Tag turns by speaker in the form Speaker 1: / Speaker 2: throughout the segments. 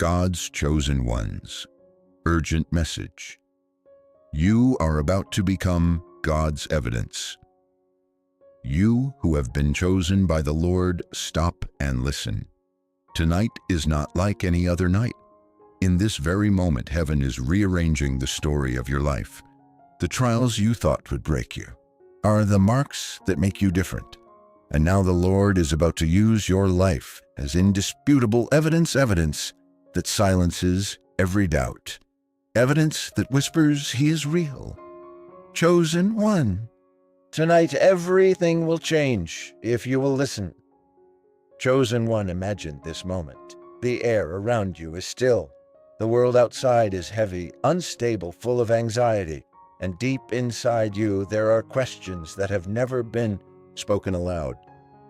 Speaker 1: God's chosen ones. Urgent message. You are about to become God's evidence. You who have been chosen by the Lord, stop and listen. Tonight is not like any other night. In this very moment, heaven is rearranging the story of your life. The trials you thought would break you are the marks that make you different. And now the Lord is about to use your life as indisputable evidence that silences every doubt. Evidence that whispers he is real. Chosen one.
Speaker 2: Tonight everything will change if you will listen. Chosen one, imagine this moment. The air around you is still. The world outside is heavy, unstable, full of anxiety. And deep inside you, there are questions that have never been spoken aloud.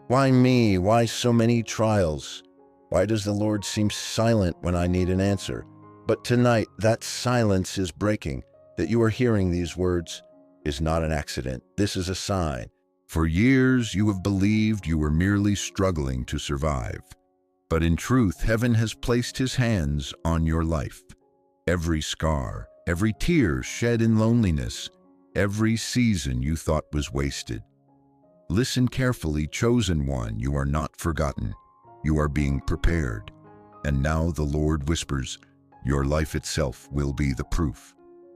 Speaker 2: Why me? Why so many trials? Why does the Lord seem silent when I need an answer? But tonight, that silence is breaking. That you are hearing these words is not an accident. This is a sign.
Speaker 1: For years, you have believed you were merely struggling to survive. But in truth, heaven has placed his hands on your life. Every scar, every tear shed in loneliness, every season you thought was wasted. Listen carefully, chosen one, you are not forgotten. You are being prepared. And now the Lord whispers, your life itself will be the proof.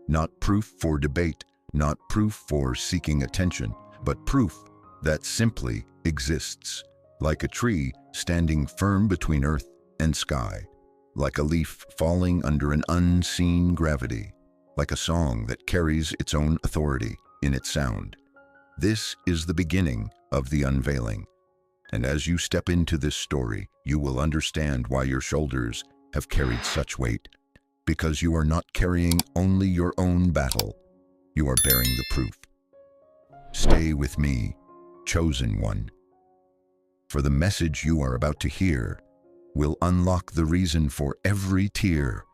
Speaker 1: Not proof for debate, not proof for seeking attention, but proof that simply exists. Like a tree standing firm between earth and sky. Like a leaf falling under an unseen gravity. Like a song that carries its own authority in its sound. This is the beginning of the unveiling. And as you step into this story, you will understand why your shoulders have carried such weight. Because you are not carrying only your own battle, you are bearing the proof. Stay with me, chosen one. For the message you are about to hear will unlock the reason for every tear,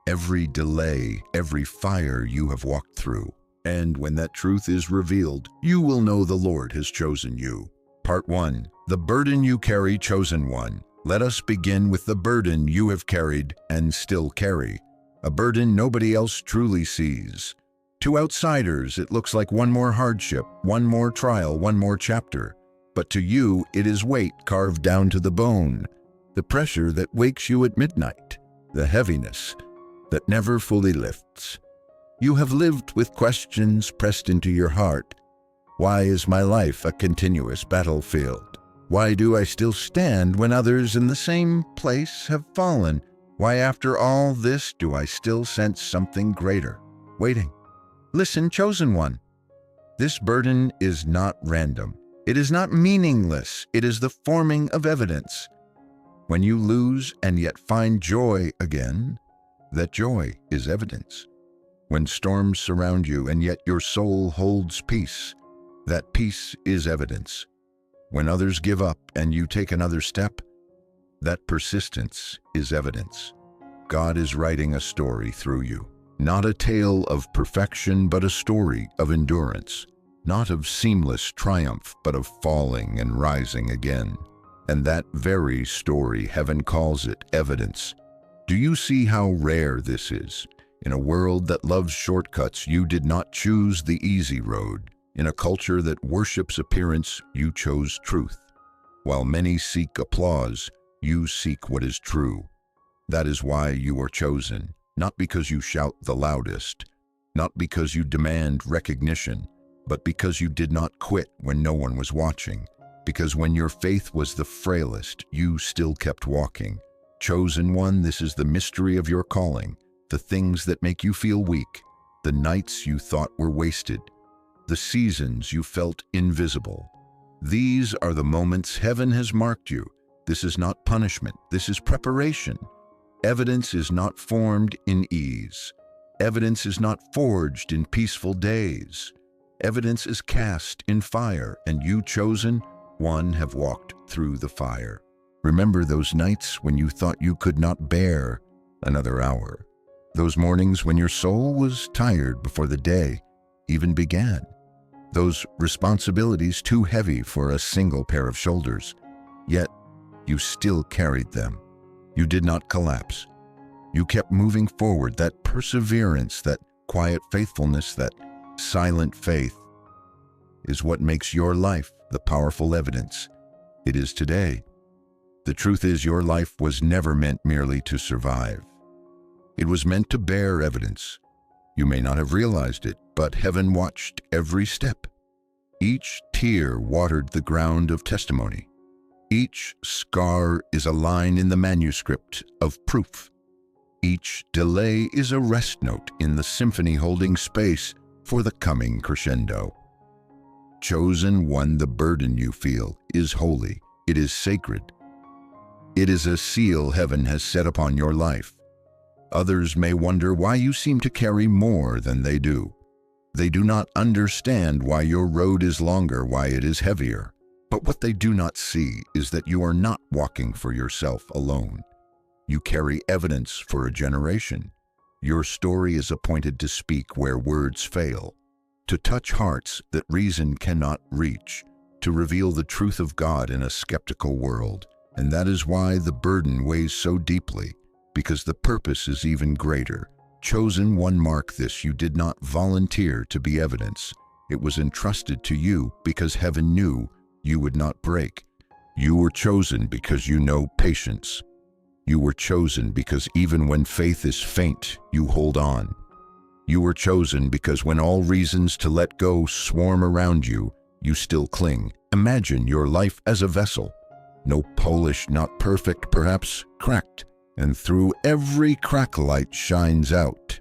Speaker 1: every delay, every fire you have walked through. And when that truth is revealed, you will know the Lord has chosen you. Part 1. The burden you carry, chosen one. Let us begin with the burden you have carried and still carry. A burden nobody else truly sees. To outsiders, it looks like one more hardship, one more trial, one more chapter. But to you, it is weight carved down to the bone. The pressure that wakes you at midnight. The heaviness that never fully lifts. You have lived with questions pressed into your heart. Why is my life a continuous battlefield? Why do I still stand when others in the same place have fallen? Why, after all this, do I still sense something greater, waiting? Listen, chosen one. This burden is not random. It is not meaningless. It is the forming of evidence. When you lose and yet find joy again, that joy is evidence. When storms surround you and yet your soul holds peace, that peace is evidence. When others give up and you take another step, that persistence is evidence. God is writing a story through you. Not a tale of perfection, but a story of endurance. Not of seamless triumph, but of falling and rising again. And that very story, heaven calls it evidence. Do you see how rare this is? In a world that loves shortcuts, you did not choose the easy road. In a culture that worships appearance, you chose truth. While many seek applause, you seek what is true. That is why you are chosen, not because you shout the loudest, not because you demand recognition, but because you did not quit when no one was watching. Because when your faith was the frailest, you still kept walking. Chosen one, this is the mystery of your calling. The things that make you feel weak, the nights you thought were wasted, the seasons you felt invisible. These are the moments heaven has marked you. This is not punishment, this is preparation. Evidence is not formed in ease. Evidence is not forged in peaceful days. Evidence is cast in fire, and you, chosen one, have walked through the fire. Remember those nights when you thought you could not bear another hour. Those mornings when your soul was tired before the day even began. Those responsibilities too heavy for a single pair of shoulders. Yet you still carried them. You did not collapse. You kept moving forward. That perseverance, that quiet faithfulness, that silent faith is what makes your life the powerful evidence it is today. The truth is, your life was never meant merely to survive. It was meant to bear evidence. You may not have realized it, but heaven watched every step. Each tear watered the ground of testimony. Each scar is a line in the manuscript of proof. Each delay is a rest note in the symphony holding space for the coming crescendo. Chosen one, the burden you feel is holy. It is sacred. It is a seal heaven has set upon your life. Others may wonder why you seem to carry more than they do. They do not understand why your road is longer, why it is heavier. But what they do not see is that you are not walking for yourself alone. You carry evidence for a generation. Your story is appointed to speak where words fail, to touch hearts that reason cannot reach, to reveal the truth of God in a skeptical world. And that is why the burden weighs so deeply, because the purpose is even greater. Chosen one, mark this: you did not volunteer to be evidence. It was entrusted to you because heaven knew you would not break. You were chosen because you know patience. You were chosen because even when faith is faint, you hold on. You were chosen because when all reasons to let go swarm around you, you still cling. Imagine your life as a vessel. No polish, not perfect, perhaps cracked. And through every crack, light shines out.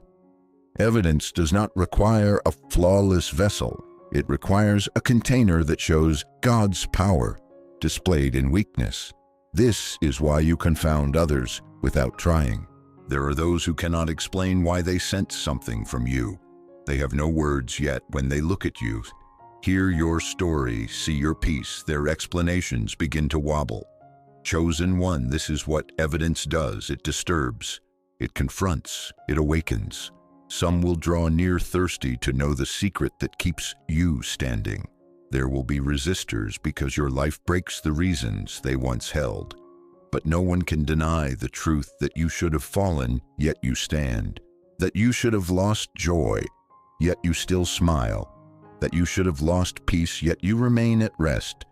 Speaker 1: Evidence does not require a flawless vessel. It requires a container that shows God's power displayed in weakness. This is why you confound others without trying. There are those who cannot explain why they sense something from you. They have no words yet. When they look at you, hear your story, see your peace, their explanations begin to wobble. Chosen one, this is what evidence does. It disturbs, it confronts, it awakens. Some will draw near thirsty to know the secret that keeps you standing. There will be resistors because your life breaks the reasons they once held. But no one can deny the truth that you should have fallen, yet you stand. That you should have lost joy, yet you still smile. That you should have lost peace, yet you remain at rest.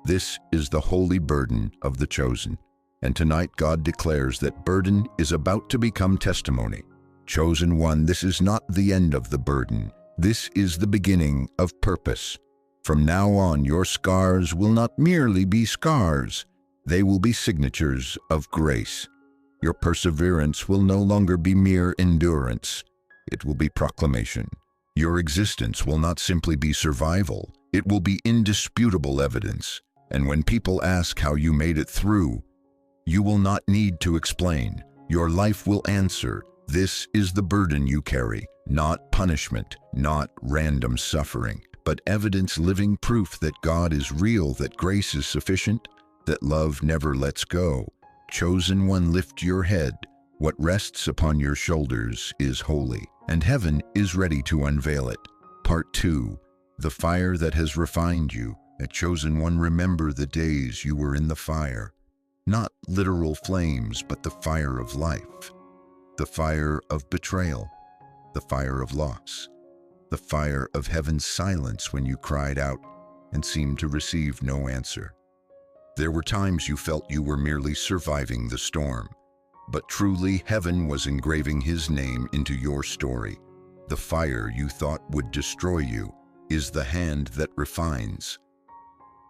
Speaker 1: This is the holy burden of the chosen. And tonight God declares that burden is about to become testimony. Chosen one, this is not the end of the burden. This is the beginning of purpose. From now on, your scars will not merely be scars. They will be signatures of grace. Your perseverance will no longer be mere endurance. It will be proclamation. Your existence will not simply be survival. It will be indisputable evidence. And when people ask how you made it through, you will not need to explain. Your life will answer. This is the burden you carry, not punishment, not random suffering, but evidence, living proof that God is real, that grace is sufficient, that love never lets go. Chosen one, lift your head. What rests upon your shoulders is holy, and heaven is ready to unveil it. Part 2. The fire that has refined you. A chosen one, remember the days you were in the fire. Not literal flames, but the fire of life. The fire of betrayal. The fire of loss. The fire of heaven's silence when you cried out and seemed to receive no answer. There were times you felt you were merely surviving the storm, but truly heaven was engraving his name into your story. The fire you thought would destroy you is the hand that refines.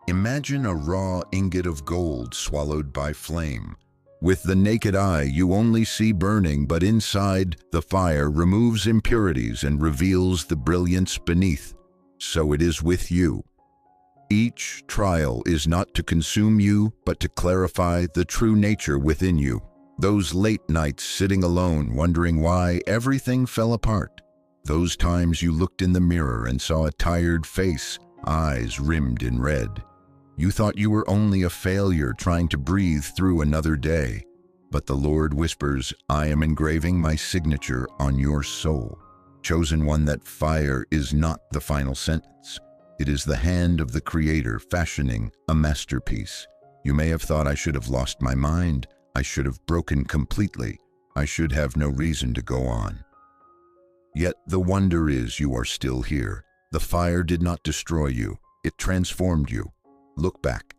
Speaker 1: Imagine a raw ingot of gold swallowed by flame. With the naked eye, you only see burning, but inside, the fire removes impurities and reveals the brilliance beneath. So it is with you. Each trial is not to consume you, but to clarify the true nature within you. Those late nights sitting alone, wondering why everything fell apart. Those times you looked in the mirror and saw a tired face, eyes rimmed in red. You thought you were only a failure trying to breathe through another day. But the Lord whispers, I am engraving my signature on your soul. Chosen one, that fire is not the final sentence. It is the hand of the Creator fashioning a masterpiece. You may have thought, I should have lost my mind. I should have broken completely. I should have no reason to go on. Yet the wonder is you are still here. The fire did not destroy you, it transformed you. Look back.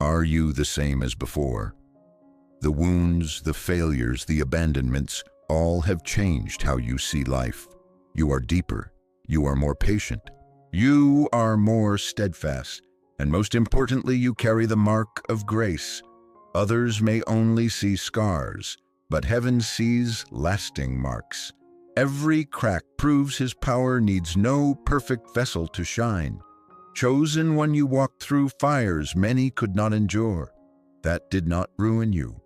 Speaker 1: Are you the same as before? The wounds, the failures, the abandonments, all have changed how you see life. You are deeper, you are more patient, you are more steadfast, and most importantly, you carry the mark of grace. Others may only see scars, but heaven sees lasting marks. Every crack proves his power needs no perfect vessel to shine. Chosen one, you walked through fires many could not endure. That did not ruin you.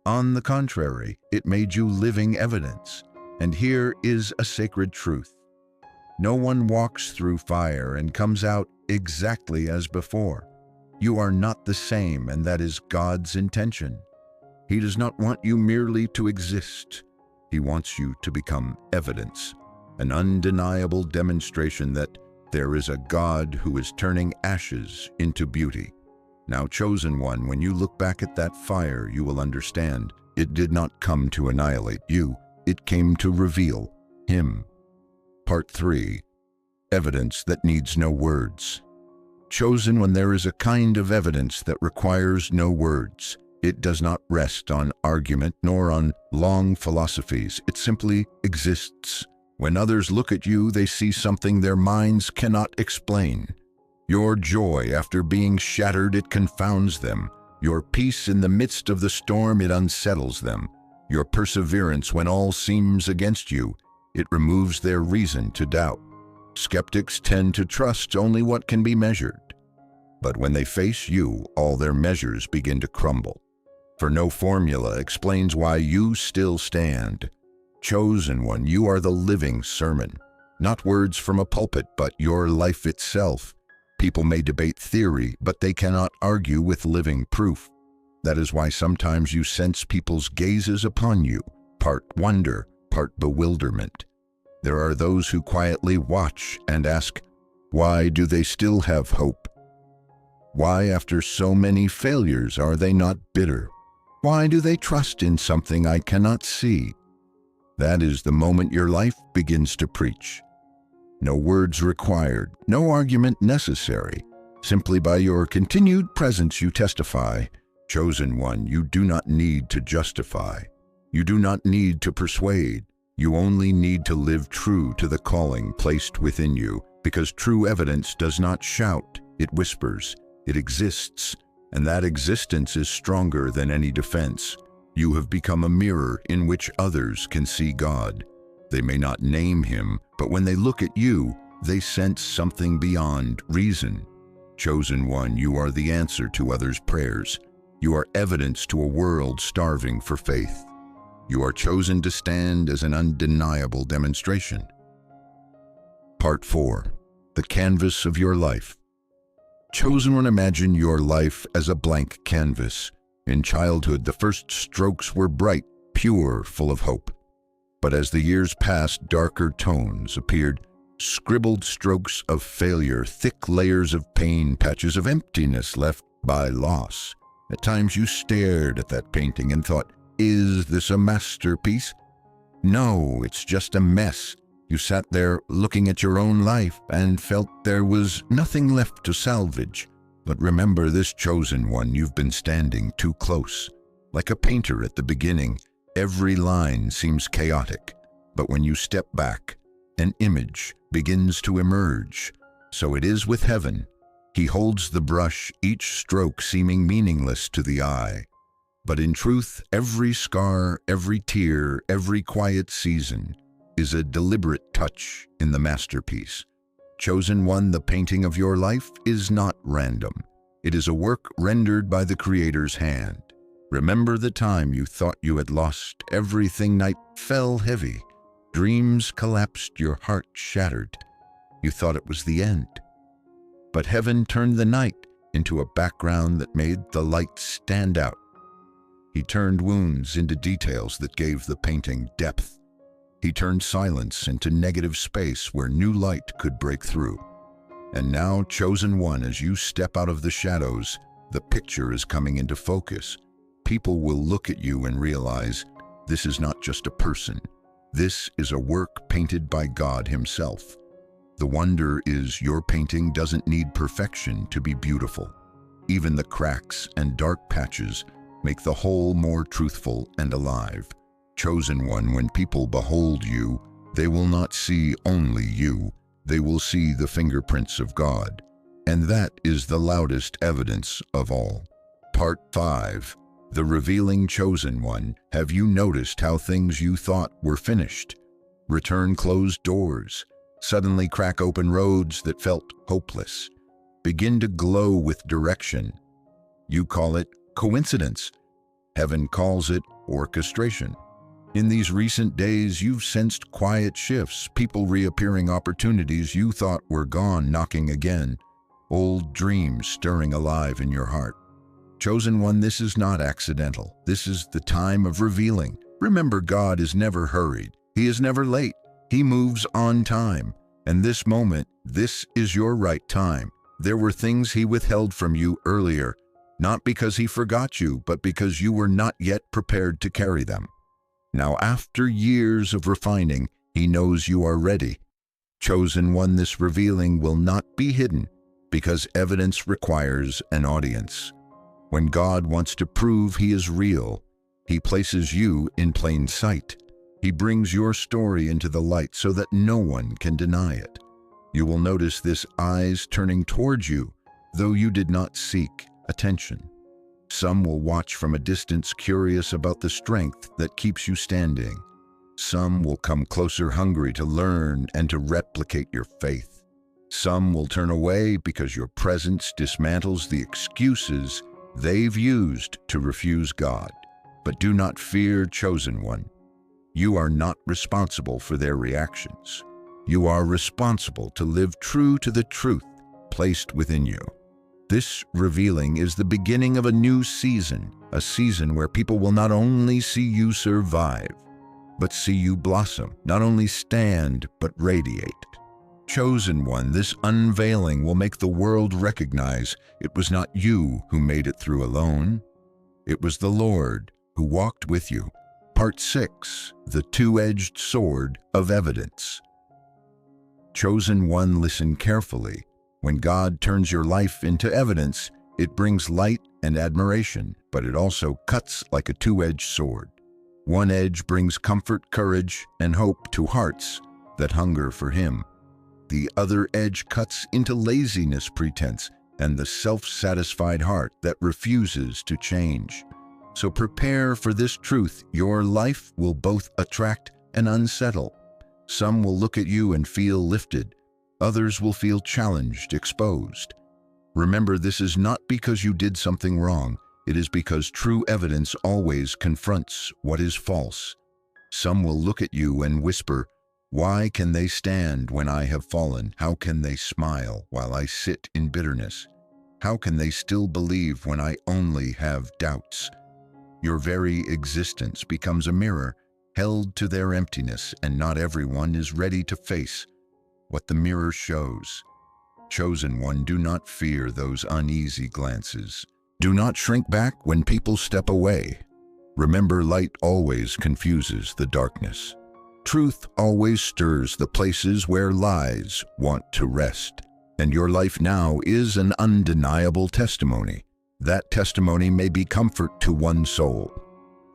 Speaker 1: On the contrary, it made you living evidence. And here is a sacred truth. No one walks through fire and comes out exactly as before. You are not the same, and that is God's intention. He does not want you merely to exist. He wants you to become evidence, an undeniable demonstration that there is a God who is turning ashes into beauty. Now, chosen one, when you look back at that fire, you will understand it did not come to annihilate you, it came to reveal Him. Part 3. Evidence that needs no words. Chosen one, there is a kind of evidence that requires no words. It does not rest on argument nor on long philosophies. It simply exists. When others look at you, they see something their minds cannot explain. Your joy after being shattered, it confounds them. Your peace in the midst of the storm, it unsettles them. Your perseverance when all seems against you, it removes their reason to doubt. Skeptics tend to trust only what can be measured. But when they face you, all their measures begin to crumble. For no formula explains why you still stand. Chosen one, you are the living sermon. Not words from a pulpit, but your life itself. People may debate theory, but they cannot argue with living proof. That is why sometimes you sense people's gazes upon you, part wonder, part bewilderment. There are those who quietly watch and ask, why do they still have hope? Why, after so many failures, are they not bitter? Why do they trust in something I cannot see? That is the moment your life begins to preach. No words required, no argument necessary. Simply by your continued presence you testify. Chosen one, you do not need to justify. You do not need to persuade. You only need to live true to the calling placed within you, because true evidence does not shout, it whispers, it exists, and that existence is stronger than any defense. You have become a mirror in which others can see God. They may not name Him, but when they look at you, they sense something beyond reason. Chosen one, you are the answer to others' prayers. You are evidence to a world starving for faith. You are chosen to stand as an undeniable demonstration. Part 4. The canvas of your life. Chosen one, imagine your life as a blank canvas. In childhood, the first strokes were bright, pure, full of hope. But as the years passed, darker tones appeared, scribbled strokes of failure, thick layers of pain, patches of emptiness left by loss. At times you stared at that painting and thought, is this a masterpiece? No, it's just a mess. You sat there looking at your own life and felt there was nothing left to salvage. But remember this, chosen one, you've been standing too close. Like a painter at the beginning, every line seems chaotic. But when you step back, an image begins to emerge. So it is with heaven. He holds the brush, each stroke seeming meaningless to the eye. But in truth, every scar, every tear, every quiet season is a deliberate touch in the masterpiece. Chosen one, the painting of your life is not random. It is a work rendered by the Creator's hand. Remember the time you thought you had lost everything. Night fell heavy. Dreams collapsed, your heart shattered. You thought it was the end. But heaven turned the night into a background that made the light stand out. He turned wounds into details that gave the painting depth. He turned silence into negative space where new light could break through. And now, chosen one, as you step out of the shadows, the picture is coming into focus. People will look at you and realize This is not just a person. This is a work painted by God Himself. The wonder is your painting doesn't need perfection to be beautiful. Even the cracks and dark patches make the whole more truthful and alive. Chosen one, when people behold you, they will not see only you. They will see the fingerprints of God. And that is the loudest evidence of all. Part 5. The Revealing Chosen One. Have you noticed how things you thought were finished return closed doors, suddenly crack open roads that felt hopeless, begin to glow with direction? You call it coincidence. Heaven calls it orchestration. In these recent days, you've sensed quiet shifts, people reappearing, opportunities you thought were gone knocking again, old dreams stirring alive in your heart. Chosen one, this is not accidental. This is the time of revealing. Remember, God is never hurried. He is never late. He moves on time. And this moment, this is your right time. There were things He withheld from you earlier, not because He forgot you, but because you were not yet prepared to carry them. Now, after years of refining, He knows you are ready. Chosen one, this revealing will not be hidden, because evidence requires an audience. When God wants to prove He is real, He places you in plain sight. He brings your story into the light so that no one can deny it. You will notice this eyes turning towards you, though you did not seek attention. Some will watch from a distance, curious about the strength that keeps you standing. Some will come closer, hungry to learn and to replicate your faith. Some will turn away because your presence dismantles the excuses they've used to refuse God. But do not fear, chosen one. You are not responsible for their reactions. You are responsible to live true to the truth placed within you. This revealing is the beginning of a new season, a season where people will not only see you survive, but see you blossom, not only stand, but radiate. Chosen one, this unveiling will make the world recognize it was not you who made it through alone. It was the Lord who walked with you. Part 6. The Two-Edged Sword of Evidence. Chosen one, listen carefully. When God turns your life into evidence, it brings light and admiration, but it also cuts like a two-edged sword. One edge brings comfort, courage, and hope to hearts that hunger for Him. The other edge cuts into laziness, pretense, and the self-satisfied heart that refuses to change. So prepare for this truth. Your life will both attract and unsettle. Some will look at you and feel lifted. Others will feel challenged, exposed. Remember, this is not because you did something wrong. It is because true evidence always confronts what is false. Some will look at you and whisper, "Why can they stand when I have fallen? How can they smile while I sit in bitterness? How can they still believe when I only have doubts?" Your very existence becomes a mirror held to their emptiness, and not everyone is ready to face what the mirror shows. Chosen one, do not fear those uneasy glances. Do not shrink back when people step away. Remember, light always confuses the darkness. Truth always stirs the places where lies want to rest. And your life now is an undeniable testimony. That testimony may be comfort to one soul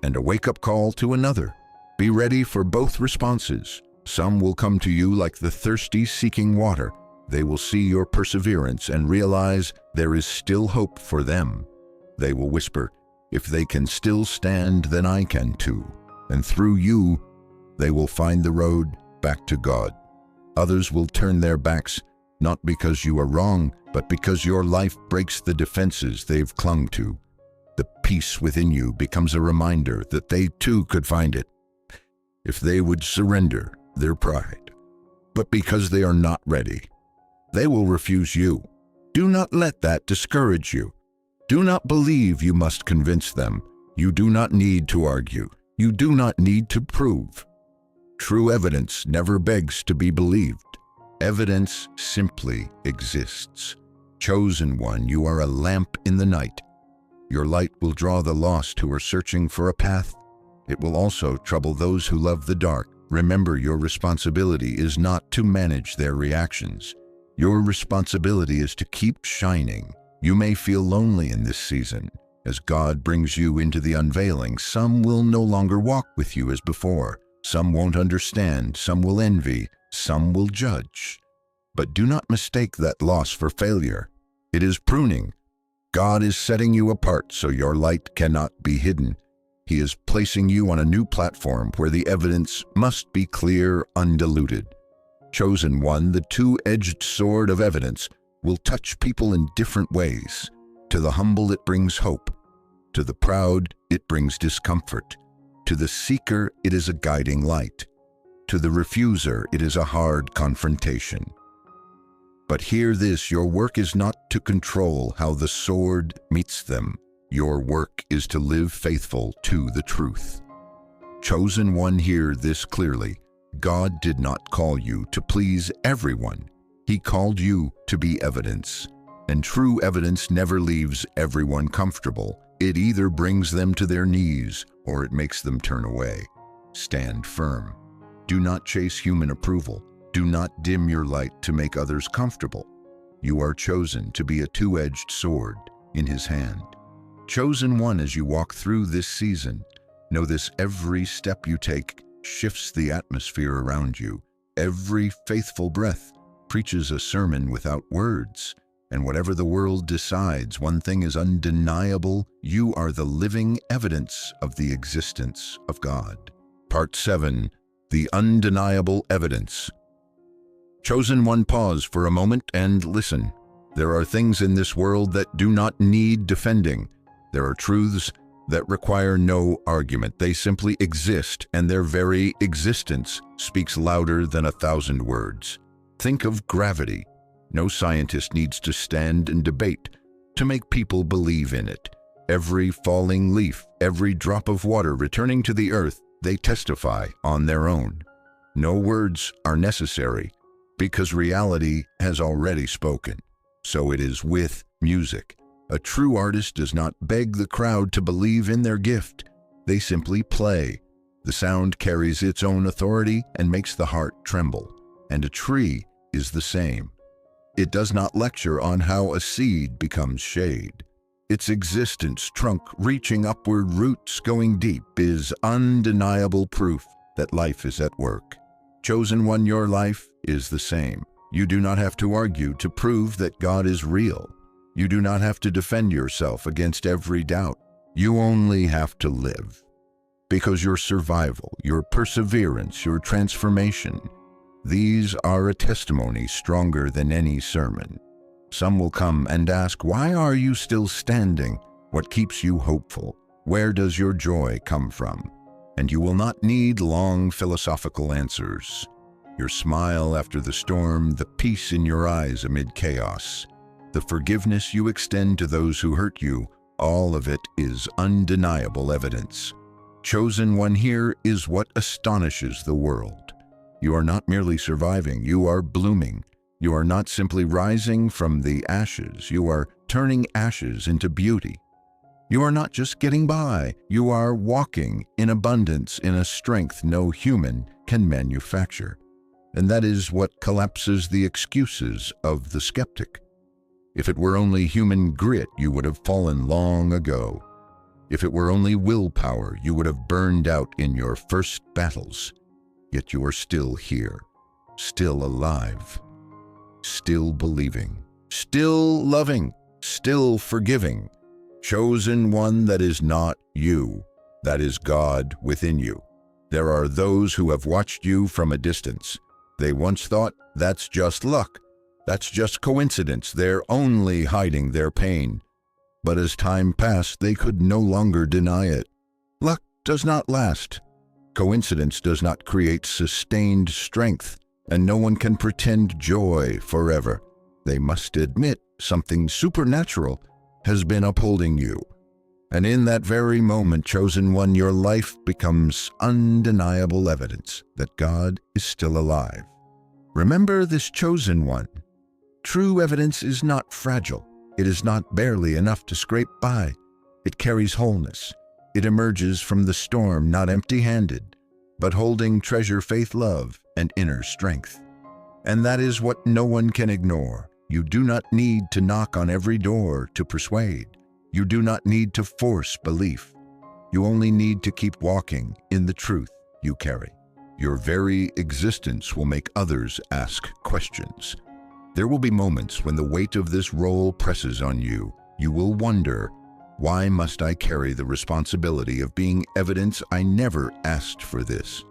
Speaker 1: and a wake-up call to another. Be ready for both responses. Some will come to you like the thirsty seeking water. They will see your perseverance and realize there is still hope for them. They will whisper, "If they can still stand, then I can too." And through you, they will find the road back to God. Others will turn their backs, not because you are wrong, but because your life breaks the defenses they've clung to. The peace within you becomes a reminder that they too could find it, if they would surrender their pride. But because they are not ready, they will refuse you. Do not let that discourage you. Do not believe you must convince them. You do not need to argue. You do not need to prove. True evidence never begs to be believed. Evidence simply exists. Chosen one, you are a lamp in the night. Your light will draw the lost who are searching for a path It will also trouble those who love the dark. Remember, your responsibility is not to manage their reactions. Your responsibility is to keep shining. You may feel lonely in this season. As God brings you into the unveiling, some will no longer walk with you as before. Some won't understand, some will envy, some will judge. But do not mistake that loss for failure. It is pruning. God is setting you apart so your light cannot be hidden. He is placing you on a new platform where the evidence must be clear, undiluted. Chosen one, the two-edged sword of evidence, will touch people in different ways. To the humble, it brings hope. To the proud, it brings discomfort. To the seeker, it is a guiding light. To the refuser, it is a hard confrontation. But hear this, your work is not to control how the sword meets them. Your work is to live faithful to the truth. Chosen one, hear this clearly. God did not call you to please everyone. He called you to be evidence. And true evidence never leaves everyone comfortable. It either brings them to their knees or it makes them turn away. Stand firm. Do not chase human approval. Do not dim your light to make others comfortable. You are chosen to be a two-edged sword in His hand. Chosen one, as you walk through this season, know this: every step you take shifts the atmosphere around you. Every faithful breath preaches a sermon without words. And whatever the world decides, one thing is undeniable: you are the living evidence of the existence of God. Part 7. The Undeniable Evidence. Chosen one, pause for a moment and listen. There are things in this world that do not need defending. There are truths that require no argument. They simply exist, and their very existence speaks louder than 1,000 words. Think of gravity. No scientist needs to stand and debate to make people believe in it. Every falling leaf, every drop of water returning to the earth, they testify on their own. No words are necessary because reality has already spoken. So it is with music. A true artist does not beg the crowd to believe in their gift. They simply play. The sound carries its own authority and makes the heart tremble. And a tree is the same. It does not lecture on how a seed becomes shade. Its existence, trunk reaching upward, roots going deep, is undeniable proof that life is at work. Chosen one, your life is the same. You do not have to argue to prove that God is real. You do not have to defend yourself against every doubt. You only have to live. Because your survival, your perseverance, your transformation, these are a testimony stronger than any sermon. Some will come and ask, why are you still standing? What keeps you hopeful? Where does your joy come from? And you will not need long philosophical answers. Your smile after the storm, the peace in your eyes amid chaos, the forgiveness you extend to those who hurt you, all of it is undeniable evidence. Chosen one, here is what astonishes the world. You are not merely surviving, you are blooming. You are not simply rising from the ashes, you are turning ashes into beauty. You are not just getting by, you are walking in abundance, in a strength no human can manufacture. And that is what collapses the excuses of the skeptic. If it were only human grit, you would have fallen long ago. If it were only willpower, you would have burned out in your first battles. Yet you are still here, still alive, still believing, still loving, still forgiving. Chosen one, that is not you, that is God within you. There are those who have watched you from a distance. They once thought, that's just luck, that's just coincidence, they're only hiding their pain. But as time passed, they could no longer deny it. Luck does not last. Coincidence does not create sustained strength, and no one can pretend joy forever. They must admit something supernatural has been upholding you. And in that very moment, chosen one, your life becomes undeniable evidence that God is still alive. Remember this, chosen one. True evidence is not fragile. It is not barely enough to scrape by. It carries wholeness. It emerges from the storm not empty-handed, but holding treasure, faith, love, and inner strength. And that is what no one can ignore. You do not need to knock on every door to persuade. You do not need to force belief. You only need to keep walking in the truth you carry. Your very existence will make others ask questions. There will be moments when the weight of this role presses on you. You will wonder, why must I carry the responsibility of being evidence? I never asked for this.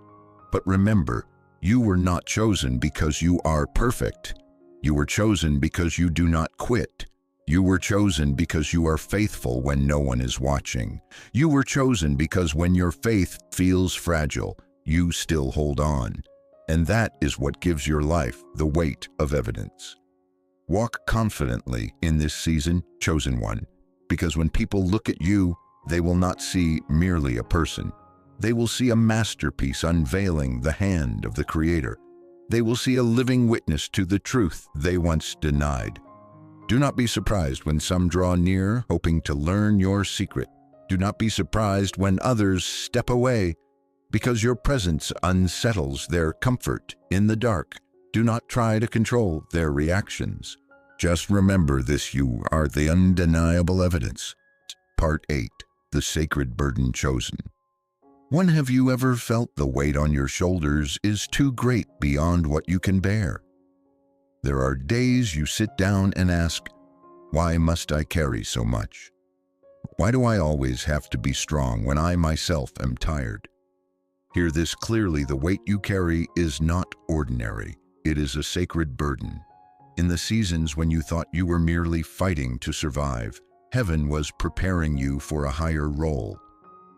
Speaker 1: But remember, you were not chosen because you are perfect. You were chosen because you do not quit. You were chosen because you are faithful when no one is watching. You were chosen because when your faith feels fragile, you still hold on. And that is what gives your life the weight of evidence. Walk confidently in this season, chosen one, because when people look at you, they will not see merely a person. They will see a masterpiece unveiling the hand of the Creator. They will see a living witness to the truth they once denied. Do not be surprised when some draw near, hoping to learn your secret. Do not be surprised when others step away, because your presence unsettles their comfort in the dark. Do not try to control their reactions. Just remember this: you are the undeniable evidence. Part 8. The Sacred Burden Chosen. When have you ever felt the weight on your shoulders is too great beyond what you can bear? There are days you sit down and ask, why must I carry so much? Why do I always have to be strong when I myself am tired? Hear this clearly: the weight you carry is not ordinary. It is a sacred burden. In the seasons when you thought you were merely fighting to survive, heaven was preparing you for a higher role.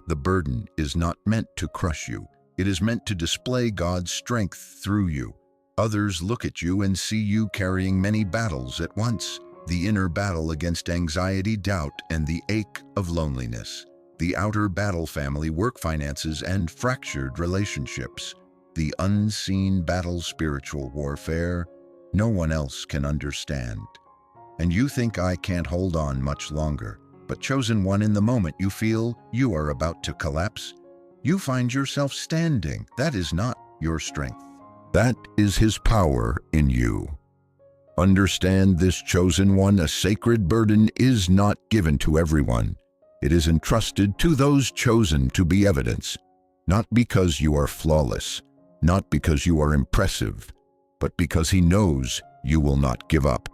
Speaker 1: The burden is not meant to crush you. It is meant to display God's strength through you. Others look at you and see you carrying many battles at once: the inner battle against anxiety, doubt, and the ache of loneliness; the outer battle, family, work, finances, and fractured relationships; the unseen battle, spiritual warfare, no one else can understand. And you think, I can't hold on much longer. But chosen one, in the moment you feel you are about to collapse, you find yourself standing. That is not your strength. That is His power in you. Understand this, chosen one: a sacred burden is not given to everyone. It is entrusted to those chosen to be evidence, not because you are flawless, not because you are impressive, but because He knows you will not give up.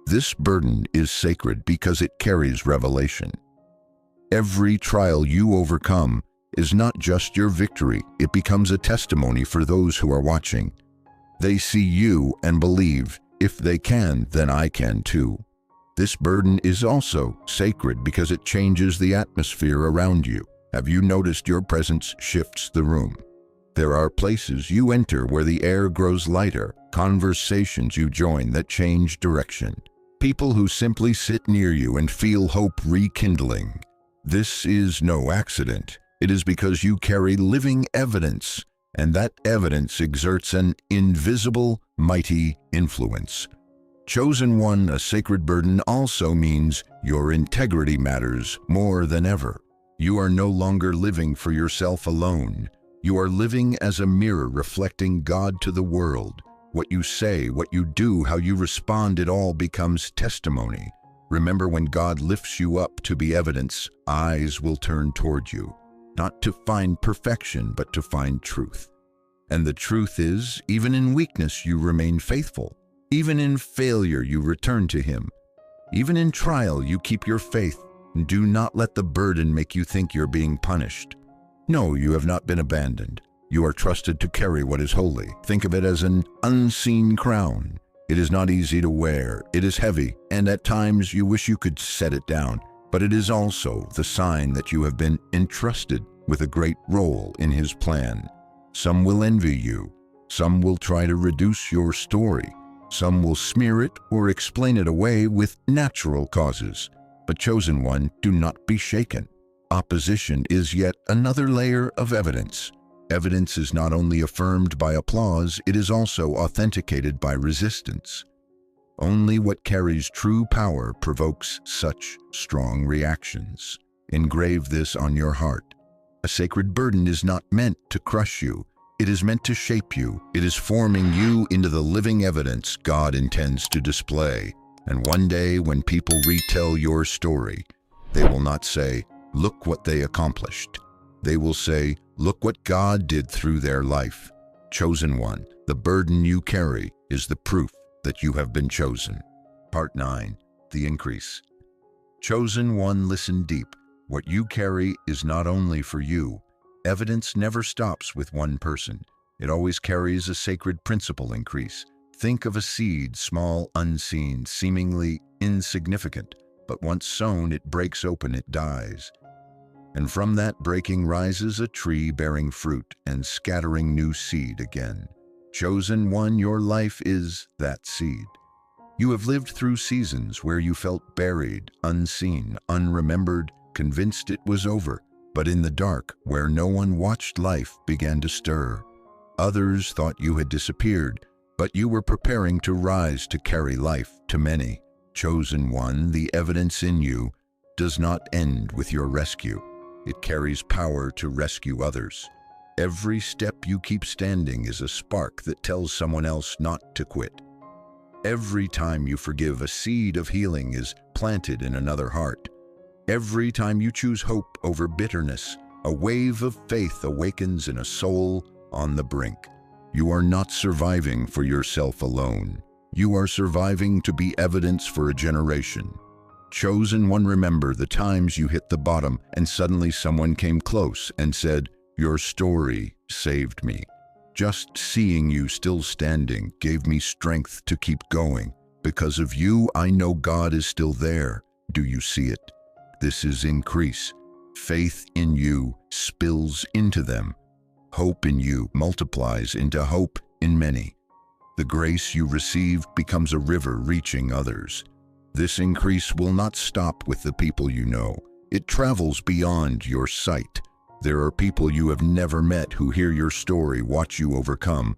Speaker 1: This burden is sacred because it carries revelation. Every trial you overcome is not just your victory. It becomes a testimony for those who are watching. They see you and believe, if they can, then I can too. This burden is also sacred because it changes the atmosphere around you. Have you noticed your presence shifts the room? There are places you enter where the air grows lighter, conversations you join that change direction, people who simply sit near you and feel hope rekindling. This is no accident. It is because you carry living evidence, and that evidence exerts an invisible, mighty influence. Chosen one, a sacred burden also means your integrity matters more than ever. You are no longer living for yourself alone. You are living as a mirror reflecting God to the world. What you say, what you do, how you respond, it all becomes testimony. Remember, when God lifts you up to be evidence, eyes will turn toward you, not to find perfection, but to find truth. And the truth is, even in weakness, you remain faithful. Even in failure, you return to Him. Even in trial, you keep your faith. Do not let the burden make you think you're being punished. No, you have not been abandoned. You are trusted to carry what is holy. Think of it as an unseen crown. It is not easy to wear. It is heavy, and at times you wish you could set it down. But it is also the sign that you have been entrusted with a great role in His plan. Some will envy you. Some will try to reduce your story. Some will smear it or explain it away with natural causes. But chosen one, do not be shaken. Opposition is yet another layer of evidence. Evidence is not only affirmed by applause, it is also authenticated by resistance. Only what carries true power provokes such strong reactions. Engrave this on your heart. A sacred burden is not meant to crush you. It is meant to shape you. It is forming you into the living evidence God intends to display. And one day when people retell your story, they will not say, "Look what they accomplished." They will say, "Look what God did through their life." Chosen one, the burden you carry is the proof that you have been chosen. Part 9. The Increase. Chosen one, listen deep. What you carry is not only for you. Evidence never stops with one person. It always carries a sacred principle increase. Think of a seed, small, unseen, seemingly insignificant, but once sown, it breaks open, it dies. And from that breaking rises a tree bearing fruit and scattering new seed again. Chosen one, your life is that seed. You have lived through seasons where you felt buried, unseen, unremembered, convinced it was over, but in the dark, where no one watched, life began to stir. Others thought you had disappeared, but you were preparing to rise to carry life to many. Chosen one, the evidence in you does not end with your rescue. It carries power to rescue others. Every step you keep standing is a spark that tells someone else not to quit. Every time you forgive, a seed of healing is planted in another heart. Every time you choose hope over bitterness, a wave of faith awakens in a soul on the brink. You are not surviving for yourself alone. You are surviving to be evidence for a generation. Chosen one, remember the times you hit the bottom and suddenly someone came close and said, "Your story saved me." Just seeing you still standing gave me strength to keep going. Because of you, I know God is still there. Do you see it? This is increase. Faith in you spills into them. Hope in you multiplies into hope in many. The grace you received becomes a river reaching others. This increase will not stop with the people you know. It travels beyond your sight. There are people you have never met who hear your story, watch you overcome.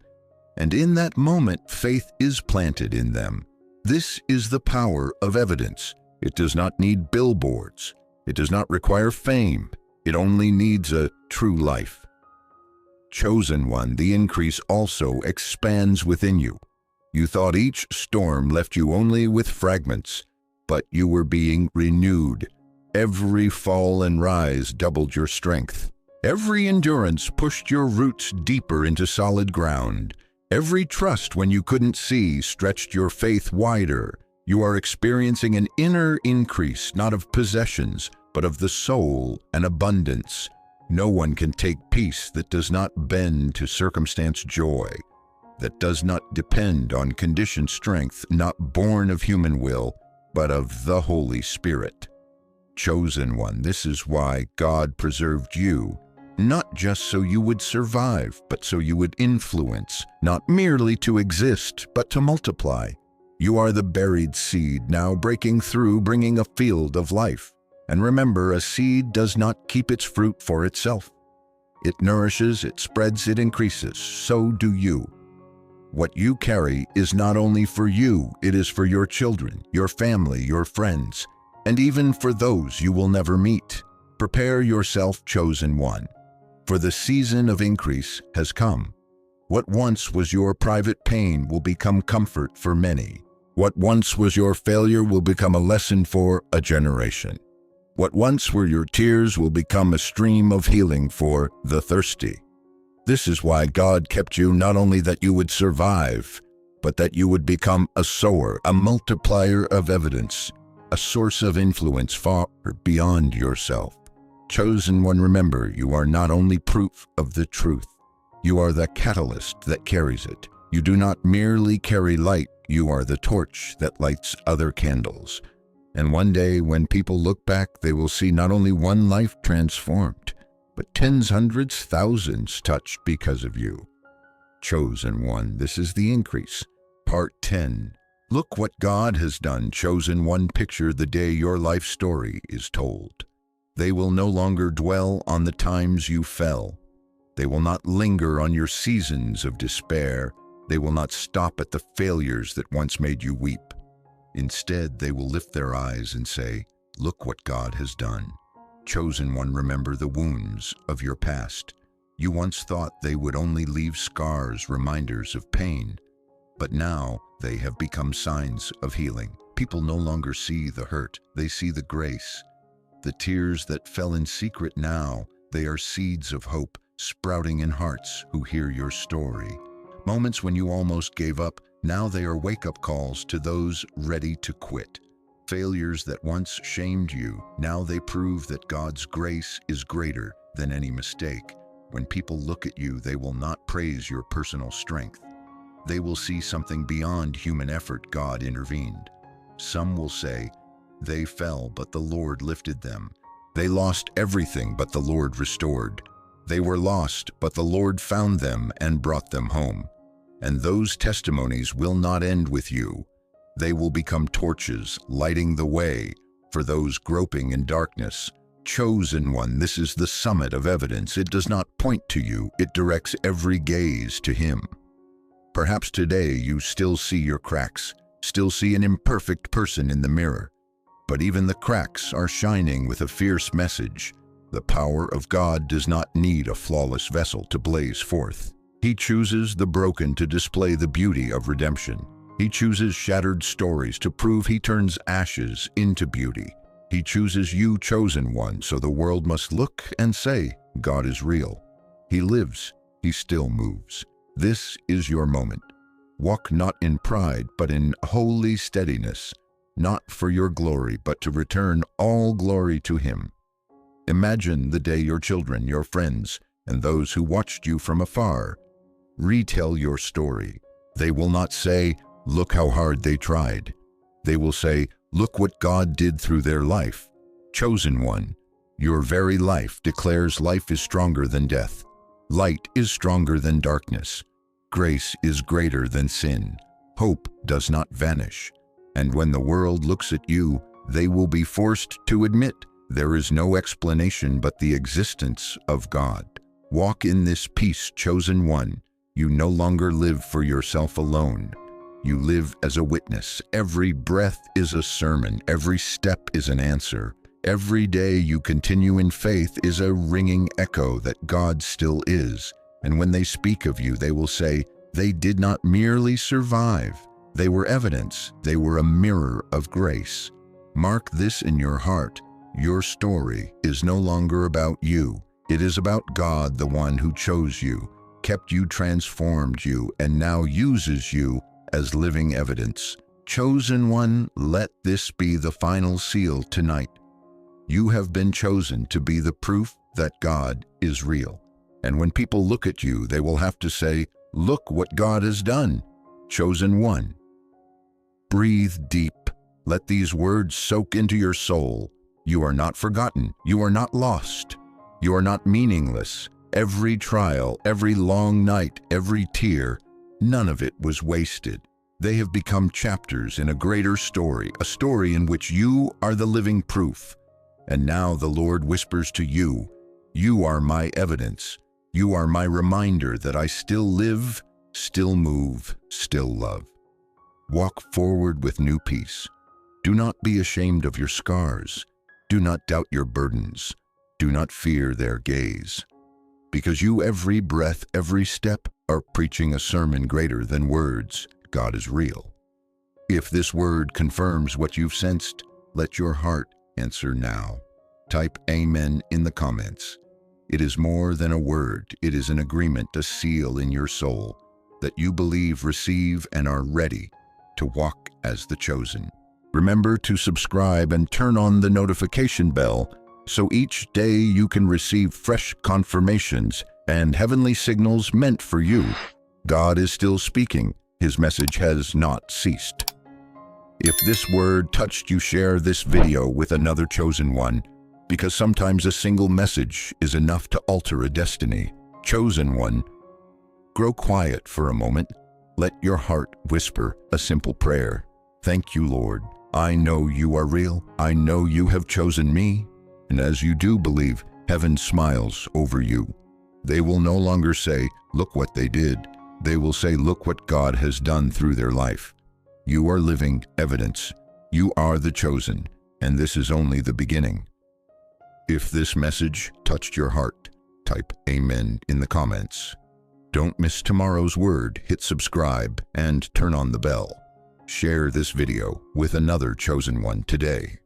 Speaker 1: And in that moment, faith is planted in them. This is the power of evidence. It does not need billboards. It does not require fame. It only needs a true life. Chosen one, the increase also expands within you. You thought each storm left you only with fragments, but you were being renewed. Every fall and rise doubled your strength. Every endurance pushed your roots deeper into solid ground. Every trust when you couldn't see stretched your faith wider. You are experiencing an inner increase, not of possessions, but of the soul and abundance. No one can take peace that does not bend to circumstance joy, that does not depend on conditioned strength, not born of human will, but of the Holy Spirit. Chosen one, this is why God preserved you, not just so you would survive, but so you would influence, not merely to exist, but to multiply. You are the buried seed now breaking through, bringing a field of life. And remember, a seed does not keep its fruit for itself. It nourishes, it spreads, it increases. So do you. What you carry is not only for you, it is for your children, your family, your friends, and even for those you will never meet. Prepare yourself, chosen one, for the season of increase has come. What once was your private pain will become comfort for many. What once was your failure will become a lesson for a generation. What once were your tears will become a stream of healing for the thirsty. This is why God kept you, not only that you would survive, but that you would become a sower, a multiplier of evidence, a source of influence far beyond yourself. Chosen one, remember, you are not only proof of the truth, you are the catalyst that carries it. You do not merely carry light, you are the torch that lights other candles. And one day, when people look back, they will see not only one life transformed, but tens, hundreds, thousands touched because of you. Chosen one, this is the increase. Part 10. Look what God has done. Chosen one, picture the day your life story is told. They will no longer dwell on the times you fell. They will not linger on your seasons of despair. They will not stop at the failures that once made you weep. Instead, they will lift their eyes and say, "Look what God has done." Chosen one, remember the wounds of your past. You once thought they would only leave scars, reminders of pain, but now they have become signs of healing. People no longer see the hurt, they see the grace. The tears that fell in secret now, they are seeds of hope sprouting in hearts who hear your story. Moments when you almost gave up, now they are wake-up calls to those ready to quit. Failures that once shamed you, now they prove that God's grace is greater than any mistake. When people look at you, they will not praise your personal strength. They will see something beyond human effort. God intervened. Some will say, they fell, but the Lord lifted them. They lost everything, but the Lord restored. They were lost, but the Lord found them and brought them home. And those testimonies will not end with you. They will become torches, lighting the way for those groping in darkness. Chosen one, this is the summit of evidence. It does not point to you, it directs every gaze to Him. Perhaps today you still see your cracks, still see an imperfect person in the mirror. But even the cracks are shining with a fierce message. The power of God does not need a flawless vessel to blaze forth. He chooses the broken to display the beauty of redemption. He chooses shattered stories to prove He turns ashes into beauty. He chooses you, chosen one, so the world must look and say, God is real. He lives. He still moves. This is your moment. Walk not in pride, but in holy steadiness, not for your glory, but to return all glory to Him. Imagine the day your children, your friends, and those who watched you from afar retell your story. They will not say, look how hard they tried. They will say, look what God did through their life. Chosen one, your very life declares life is stronger than death. Light is stronger than darkness. Grace is greater than sin. Hope does not vanish. And when the world looks at you, they will be forced to admit there is no explanation but the existence of God. Walk in this peace, chosen one. You no longer live for yourself alone. You live as a witness. Every breath is a sermon. Every step is an answer. Every day you continue in faith is a ringing echo that God still is. And when they speak of you, they will say, they did not merely survive. They were evidence. They were a mirror of grace. Mark this in your heart. Your story is no longer about you. It is about God, the one who chose you, kept you, transformed you, and now uses you as living evidence. Chosen one, let this be the final seal tonight. You have been chosen to be the proof that God is real. And when people look at you, they will have to say, look what God has done. Chosen one. Breathe deep. Let these words soak into your soul. You are not forgotten. You are not lost. You are not meaningless. Every trial, every long night, every tear, none of it was wasted. They have become chapters in a greater story, a story in which you are the living proof. And now the Lord whispers to you, you are my evidence. You are my reminder that I still live, still move, still love. Walk forward with new peace. Do not be ashamed of your scars. Do not doubt your burdens. Do not fear their gaze. Because you, every breath, every step, are preaching a sermon greater than words. God is real. If this word confirms what you've sensed, let your heart answer now. Type Amen in the comments. It is more than a word. It is an agreement, a seal in your soul that you believe, receive, and are ready to walk as the chosen. Remember to subscribe and turn on the notification bell so each day you can receive fresh confirmations and heavenly signals meant for you. God is still speaking. His message has not ceased. If this word touched you, share this video with another chosen one, because sometimes a single message is enough to alter a destiny. Chosen one, grow quiet for a moment. Let your heart whisper a simple prayer. Thank you, Lord. I know you are real. I know you have chosen me. And as you do believe, heaven smiles over you. They will no longer say, look what they did. They will say, look what God has done through their life. You are living evidence. You are the chosen, and this is only the beginning. If this message touched your heart, type Amen in the comments. Don't miss tomorrow's word, hit subscribe, and turn on the bell. Share this video with another chosen one today.